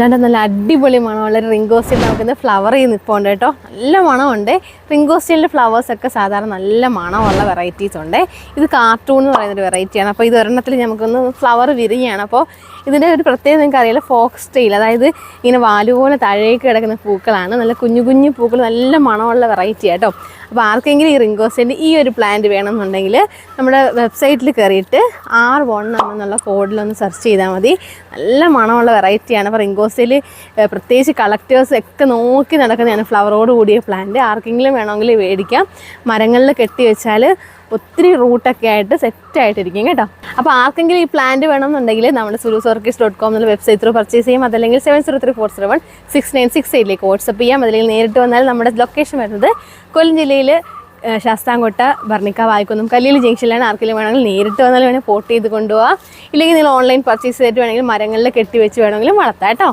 നല്ല അടിപൊളി മണമുള്ള റിംഗോസ്റ്റീൽ നമുക്ക് ഫ്ലവർ ചെയ്ത് നിൽപ്പുണ്ട് കേട്ടോ. നല്ല മണമുണ്ട്. റിംഗോസ്റ്റീലിൻ്റെ ഫ്ലവേഴ്സൊക്കെ സാധാരണ നല്ല മണമുള്ള വെറൈറ്റീസ് ഉണ്ട്. ഇത് കാർട്ടൂൺ എന്ന് പറയുന്നൊരു വെറൈറ്റിയാണ്. അപ്പോൾ ഇത് ഒരെണ്ണത്തിൽ നമുക്കൊന്ന് ഫ്ലവർ വിരിയാണ്. അപ്പോൾ ഇതിൻ്റെ ഒരു പ്രത്യേകത നിങ്ങൾക്ക് അറിയില്ല, ഫോക്സ് ടെയിൽ, അതായത് ഇങ്ങനെ വാലുപോലെ താഴേക്ക് കിടക്കുന്ന പൂക്കളാണ്. നല്ല കുഞ്ഞു കുഞ്ഞു പൂക്കൾ, നല്ല മണമുള്ള വെറൈറ്റി കേട്ടോ. അപ്പോൾ ആർക്കെങ്കിലും ഈ റിംഗോസ്റ്റീലിൻ്റെ ഈ ഒരു പ്ലാന്റ് വേണമെന്നുണ്ടെങ്കിൽ നമ്മുടെ വെബ്സൈറ്റിൽ കയറിയിട്ട് R1 എന്നുള്ള കോഡിലൊന്ന് സെർച്ച് ചെയ്താൽ മതി. നല്ല മണമുള്ള വെറൈറ്റിയാണ്. അപ്പോൾ റിംഗോസ്റ്റീൽ പ്രത്യേകിച്ച് കളക്ടേഴ്സ് ഒക്കെ നോക്കി നടക്കുന്നതാണ് ഫ്ലവറോട് കൂടിയ പ്ലാന്റ്. ആർക്കെങ്കിലും വേണമെങ്കിൽ മേടിക്കാം. മരങ്ങളിൽ കെട്ടി വെച്ചാൽ ഒത്തിരി റൂട്ടൊക്കെ ആയിട്ട് സെറ്റായിട്ടിരിക്കും കേട്ടോ. അപ്പോൾ ആർക്കെങ്കിലും ഈ പ്ലാന്റ് വേണമെന്നുണ്ടെങ്കിൽ നമ്മുടെ sulusorchids.com എന്നുള്ള വെബ്സൈറ്റ് ത്രൂ പർച്ചേസ് ചെയ്യാം. അതല്ലെങ്കിൽ 7034716968 വാട്സപ്പ് ചെയ്യാം. അതല്ലെങ്കിൽ നേരിട്ട് വന്നാൽ നമ്മുടെ ലൊക്കേഷൻ വരുന്നത് കൊല്ലം ജില്ലയിൽ ശാസ്താംകോട്ട ഭർണിക്ക വായിക്കൊന്നും കല്ലിൽ ജംഗ്ഷനിലാണ്. ആർക്കെങ്കിലും വേണമെങ്കിൽ നേരിട്ട് വന്നാൽ വേണമെങ്കിൽ പോട്ട് ചെയ്ത് കൊണ്ടുപോകാം. ഇല്ലെങ്കിൽ നിങ്ങൾ ഓൺലൈൻ പർച്ചേസ് ചെയ്തിട്ട് വേണമെങ്കിൽ മരങ്ങളിൽ കെട്ടി വെച്ച് വേണമെങ്കിലും വളർത്താം കേട്ടോ.